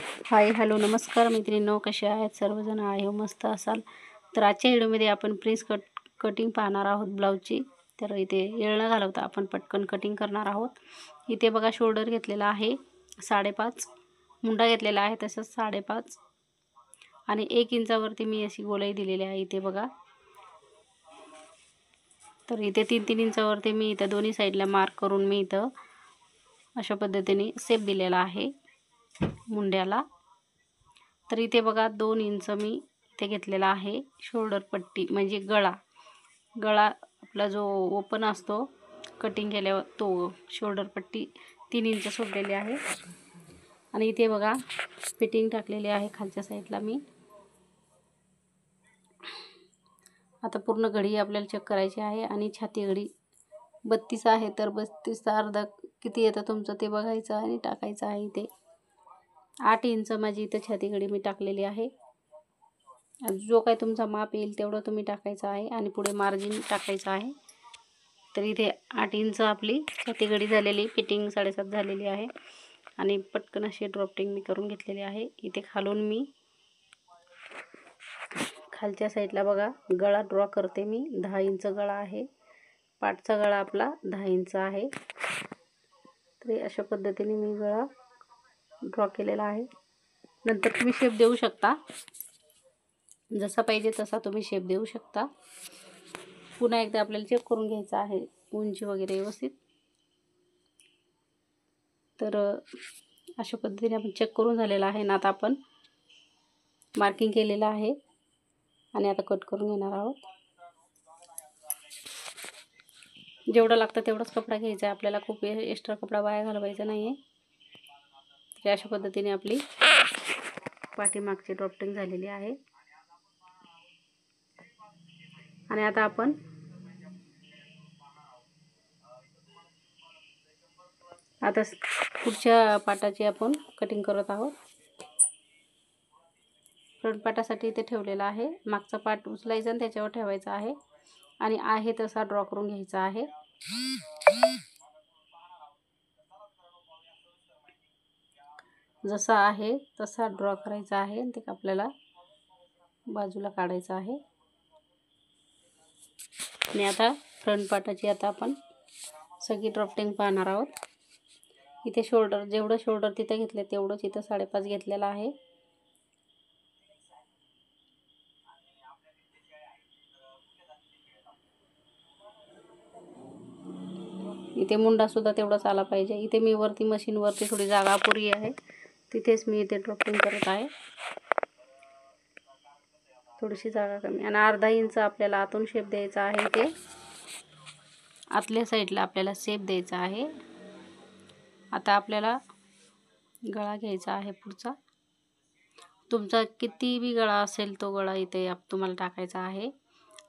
Hi hello नमस्कार मैत्रिणींनो, कसे आहेत सर्वजण? आहे मस्त असाल तर आजच्या व्हिडिओमध्ये आपण प्रिन्स कटिंग पाहणार आहोत ब्लाऊजची। तर इथे येळ न घालवता आपण पटकन कटिंग करणार आहोत। इथे बघा शोल्डर घेतलेला आहे 5.5, मुंडा घेतलेला आहे तसंच 5.5 आणि 1 इंचावरती मी अशी गोलाई दिलेली आहे इथे बघा। तर इथे 3-3 इंचावरती मी इथे दोन्ही साईडला मार्क करून मी इथे अशा पद्धतीने शेप दिलेला आहे मुंड्याला। तर इथे बघा 2 इंच मी इथे घेतलेला आहे शोल्डर पट्टी, म्हणजे गळा आपला जो ओपन असतो कटिंग केल्यावर तो शोल्डर पट्टी 3 इंच सोडलेली आहे। आणि इथे बघा फिटिंग टाकलेली आहे खालच्या साईडला मी। आता पूर्ण घडी आपल्याला चेक करायची आहे आणि छाती घडी 32 आहे तर 32चा अर्धा किती येतं तुमचं ते बघायचं आणि टाकायचं आहे। इथे 8 इंच माझी इथे छाती घडी मी टाकलेली आहे। जो काही तुमचा माप येईल तेवढं तुम्ही टाकायचं आहे आणि पुढे मार्जिन टाकायचं आहे। तर इथे 8 इंच आपली छाती घडी झालेली, फिटिंग 7.5 झालेली आहे आणि पटकन अशी ड्रॉपिंग मी करून घेतलेली आहे। इथे खालून मी खालच्या साईडला बघा गळा ड्रॉ करते मी। 10 इंच गळा आहे, पाठचा गळा आपला 10 इंच आहे। तर अशा पद्धतीने मी गळा ड्रॉ केलेला आहे। नंतर तुम्ही शेप देऊ शकता, जसा पाहिजे तसा तुम्ही शेप देऊ शकता। पुन्हा एकदा आपल्याला चेक करून घ्यायचं आहे उंची वगैरे व्यवस्थित। तर अशा पद्धतीने आपण चेक करून झालेला आहे ना। आता आपण मार्किंग केलेलं आहे आणि आता कट करून घेणार आहोत। जेवढा लागतं तेवढाच कपडा घ्यायचा आहे आपल्याला, खूप एक्स्ट्रा कपडा वाया घालवायचा नाही आहे। तर अशा पद्धतीने आपली पाठीमागची ड्रॉपिंग झालेली आहे। आणि आता आपण पुढच्या पाटाची आपण कटिंग करत आहोत। फ्रंट पाटासाठी इथे ठेवलेला आहे, मागचा पाट उचलायचा आणि त्याच्यावर ठेवायचा आहे आणि आहे तसा ड्रॉ करून घ्यायचा आहे। जसा आहे तसा ड्रॉ करायचा आहे आणि ते आपल्याला बाजूला काढायचं आहे। आणि आता फ्रंट पाटाची आता आपण सगळी ड्रॉपिंग पाहणार आहोत। इथे शोल्डर जेवढं शोल्डर तिथे घेतले तेवढंच इथं 5.5 घेतलेला आहे। इथे मुंडा सुद्धा तेवढाच आला पाहिजे। इथे मी वरती मशीन वरती थोडी जागा अपुरी आहे, तिथेच मी इथे ड्रॉपिंग करत आहे। थोडीशी जागा कमी आणि अर्धा इंच आपल्याला आतून शेप द्यायचा आहे। इथे आतल्या साईडला आपल्याला शेप द्यायचा आहे। आता आपल्याला गळा घ्यायचा आहे पुढचा, तुमचा किती बी गळा असेल तो गळा इथे तुम्हाला टाकायचा आहे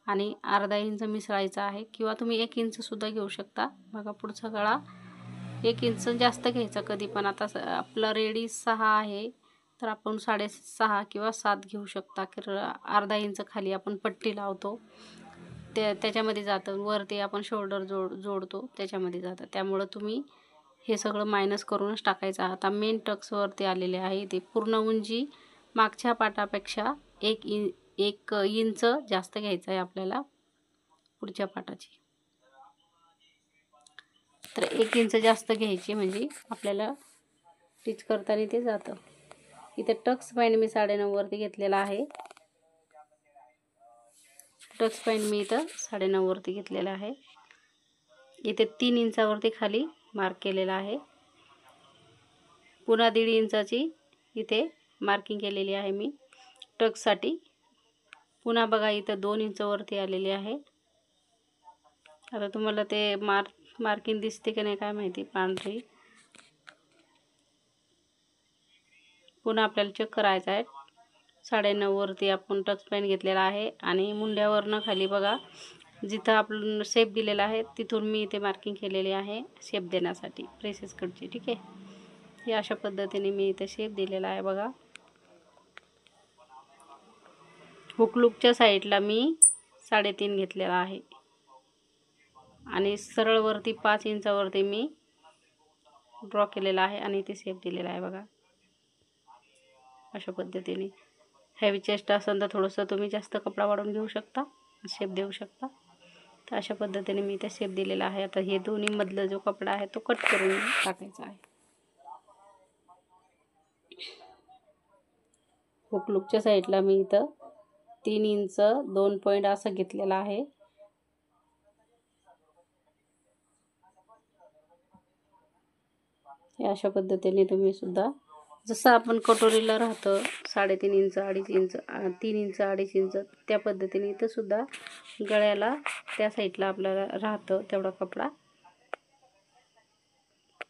आणि अर्धा इंच मिसळायचा आहे किंवा तुम्ही 1 इंच सुद्धा घेऊ शकता। बघा पुढचा गळा 1 इंच जास्त घ्यायचा कधी पण। आता आपला रेडी 6 आहे तर आपण 6.5 किंवा 7 घेऊ शकता। अर्धा इंच खाली आपण पट्टी लावतो त्याच्यामध्ये जातं, वरती आपण शोल्डर जोडतो त्याच्यामध्ये जातं, त्यामुळे तुम्ही हे सगळं मायनस करूनच टाकायचं। आता मेन टक्सवरती आलेले आहे, ते पूर्ण उंची मागच्या पाटापेक्षा 1 इंच जास्त घ्यायचं आहे आपल्याला पुढच्या पाटाची। तर 1 इंच जास्त घ्यायची म्हणजे आपल्याला स्टिच करताना ते जातं। इथे टक्स पॉईंट मी 9.5 वरती घेतलेला आहे। टक्स पॉईंट मी इथं 9.5 वरती घेतलेला आहे। इथे 3 इंचावरती खाली मार्क केलेला आहे। पुन्हा 1.5 इंचाची इथे मार्किंग केलेली आहे मी टक्ससाठी। पुन्हा बघा इथं 2 इंच वरती आलेली आहे। आता तुम्हाला ते मार्किंग दिसते की नाही काय माहिती, पांढरी। पुन्हा आपल्याला चेक करायचं आहे 9.5 वरती आपण टक्स पॉईंट घेतलेला आहे आणि मुंड्यावरनं खाली बघा जिथं आपण शेप दिलेला आहे तिथून मी इथे मार्किंग केलेली आहे शेप देण्यासाठी प्रेसेस कडची। ठीक आहे, हे अशा पद्धतीने मी इथे शेप दिलेला आहे बघा। हुक लूपच्या साईडला मी 3.5 घेतलेला आहे आणि सरळ वरती 5 इंचावरती मी ड्रॉ केलेला आहे आणि इथे शेप दिलेला आहे बघा। अशा पद्धतीने. हेवी चेस्ट असेल तर थोडंसं तुम्ही जास्त कपडा वाढवून घेऊ शकता, शेप देऊ शकता. तर अशा पद्धतीने मी इथे शेप दिलेला आहे. आता हे दोन्ही मधला जो कपडा आहे तो कट करून टाकायचा आहे. हुक लूपच्या साईडला मी इथं 3 इंच 2 पॉईंट असं घेतलेला आहे. हे अशा पद्धतीने तुम्ही सुद्धा जसं आपण कटोरीला राहतं 3.5 इंच 2.5 इंच 3 इंच 2.5 इंच त्या पद्धतीने इथं सुद्धा गळ्याला त्या साईडला आपल्याला राहतं तेवढा कपडा.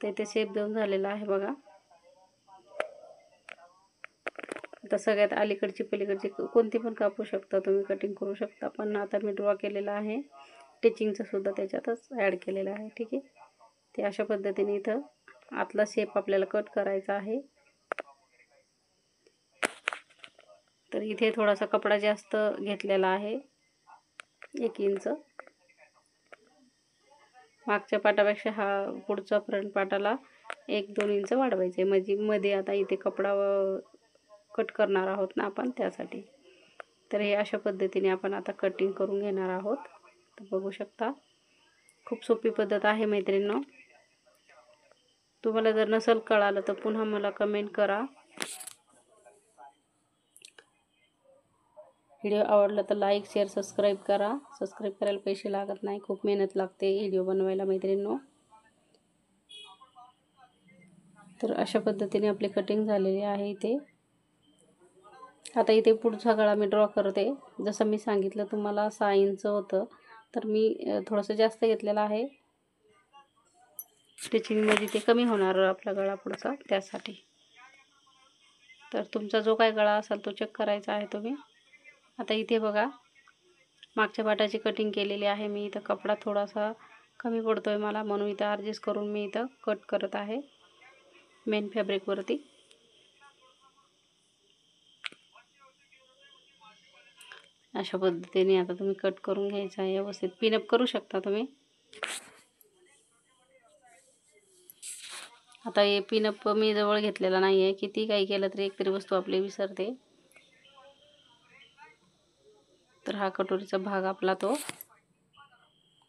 ते शेप देऊन झालेला आहे बघा. आता सगळ्यात अलीकडची पलीकडची कोणती पण कापू शकता तुम्ही, कटिंग करू शकता. पण आता मी ड्रॉ केलेला आहे, टिचिंगचं सुद्धा त्याच्यातच ॲड केलेलं आहे. ठीक आहे. ते अशा पद्धतीने इथं आतला शेप आपल्याला कट करायचा आहे. तर इथे थोडासा कपडा जास्त घेतलेला आहे, 1 इंच. मागच्या पाटापेक्षा हा पुढचा फ्रंट पाटाला 1-2 इंच वाढवायचे, म्हणजे मध्ये आता इथे कपडा कट करणार आहोत ना आपण, त्यासाठी. तर हे अशा पद्धतीने आपण आता कटिंग करून घेणार आहोत. तर बघू शकता, खूप सोपी पद्धत आहे मैत्रिणींनो. तुम्हाला जर नसेल कळालं तर पुन्हा मला कमेंट करा. व्हिडिओ आवडला तर लाईक शेअर सबस्क्राईब करा. सबस्क्राईब करायला पैसे लागत नाही, खूप मेहनत लागते व्हिडिओ बनवायला मैत्रिणींनो. तर अशा पद्धतीने आपली कटिंग झालेली आहे इथे. आता इथे पुढचा गळा मी ड्रॉ करते. जसं मी सांगितलं तुम्हाला 6 इंच होतं, तर मी थोडंसं जास्त घेतलेलं आहे. स्टिचिंगमध्ये ते कमी होणार आपला गळा पुढचा, त्यासाठी. तर तुमचा जो काय गळा असेल तो चेक करायचा आहे तुम्ही. आता इथे बघा, मागच्या पाटाची कटिंग केलेली आहे मी. इथं कपडा थोडासा कमी पडतोय मला, म्हणून इथं ॲडजस्ट करून मी इथं कट करत आहे मेन फॅब्रिकवरती. अशा पद्धतीने आता तुम्ही कट करून घ्यायचं आहे व्यवस्थित. पिनअप करू शकता तुम्ही. आता हे पिनअप मी जवळ घेतलेला नाही आहे, किती काही केलं तरी एकतरी वस्तू आपली विसरते. तर हा कटोरीचा भाग आपला तो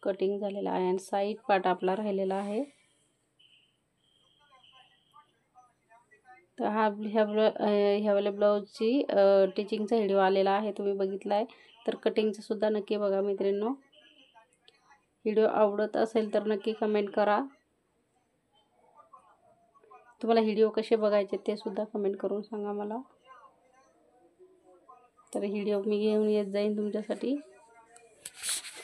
कटिंग झालेला आहे आणि साईड पार्ट आपला राहिलेला आहे. तर ह्यावाल्या ब्लाऊजची टिचिंगचा व्हिडिओ आलेला आहे, तुम्ही बघितला आहे. तर कटिंगचं सुद्धा नक्की बघा मैत्रिणींनो. व्हिडिओ आवडत असेल तर नक्की कमेंट करा. तुम्हाला व्हिडिओ कसे बघायचे ते सुद्धा कमेंट करून सांगा मला. तर व्हिडिओ मी घेऊन येत जाईन तुमच्यासाठी.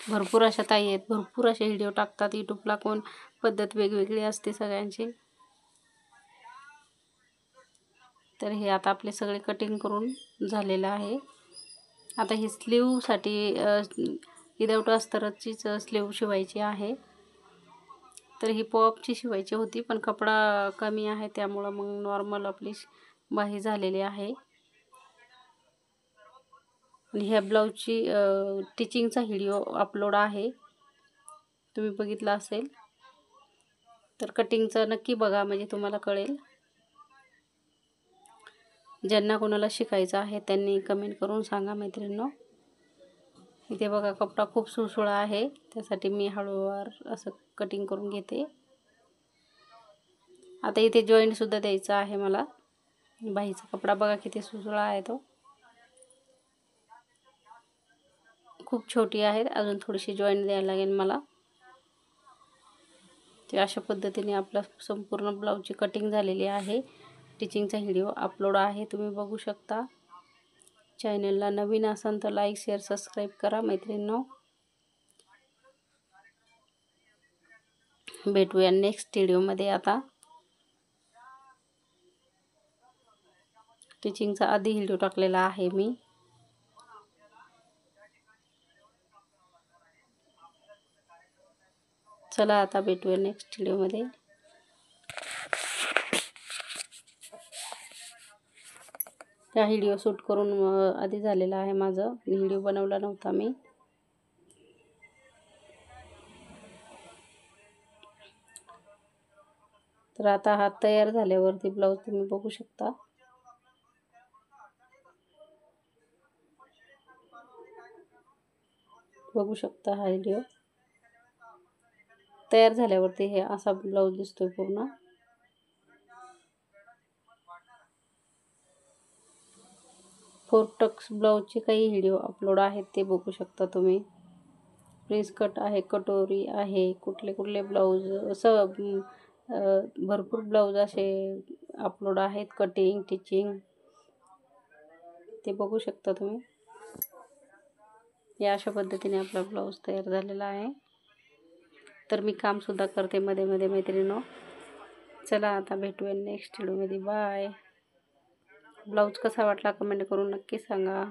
भरपूर अशा ताई आहेत, भरपूर असे व्हिडिओ टाकतात यूट्यूबला. कोण पद्धत वेगवेगळी असते सगळ्यांची. तर हे आता आपले सगळे कटिंग करून झालेलं आहे. आता ही स्लीवसाठी विदाऊट अस्तरचीच स्लीव शिवायची आहे. तर ही पॉपची शिवायची होती, पण कपडा कमी आहे त्यामुळं मग नॉर्मल आपली बाही झालेली आहे. आणि ह्या ब्लाऊजची टिचिंगचा व्हिडिओ अपलोड आहे, तुम्ही बघितला असेल. तर कटिंगचं नक्की बघा, म्हणजे तुम्हाला कळेल. ज्यांना कोणाला शिकायचं आहे त्यांनी कमेंट करून सांगा मैत्रिणींनो. इथे बघा, कपडा खूप सुळसुळा आहे, त्यासाठी मी हळूवार असं कटिंग करून घेते. आता इथे जॉईंटसुद्धा द्यायचा आहे मला. बाहीचा कपडा बघा किती सुळसुळा आहे तो. खूप छोटी आहे, अजून थोडीशी जॉईंट द्यायला लागेल मला. ते अशा पद्धतीने आपला संपूर्ण ब्लाऊजची कटिंग झालेली आहे. टिचिंगचा व्हिडिओ अपलोड आहे, तुम्ही बघू शकता. चॅनलला नवीन असाल तर लाईक शेअर सबस्क्राईब करा मैत्रिणींनो. भेटूया नेक्स्ट व्हिडिओमध्ये. आता टिचिंगचा आधी व्हिडिओ टाकलेला आहे मी. चला आता भेटूया नेक्स्ट व्हिडिओमध्ये. हा व्हिडिओ शूट करून आधी झालेला आहे माझं, व्हिडिओ बनवला नव्हता मी. तर आता हा तयार झाल्यावरती ब्लाऊज तुम्ही बघू शकता. बघू शकता हा व्हिडिओ तयार झाल्यावरती हे असा ब्लाऊज दिसतोय पूर्ण. फोर टक्स ब्लाऊजचे काही व्हिडिओ अपलोड आहेत ते बघू शकता तुम्ही. प्रिन्स कट आहे, कटोरी आहे, कुठले कुठले ब्लाऊज असं भरपूर ब्लाऊज असे अपलोड आहेत, कटिंग टिचिंग ते बघू शकता तुम्ही. या अशा पद्धतीने आपला ब्लाऊज तयार झालेला आहे. तर मी कामसुद्धा करते मध्ये मध्ये मैत्रिणींनो. चला आता भेटूया नेक्स्ट व्हिडिओमध्ये. बाय. ब्लाऊज कसा वाटला कमेंट करून नक्की सांगा.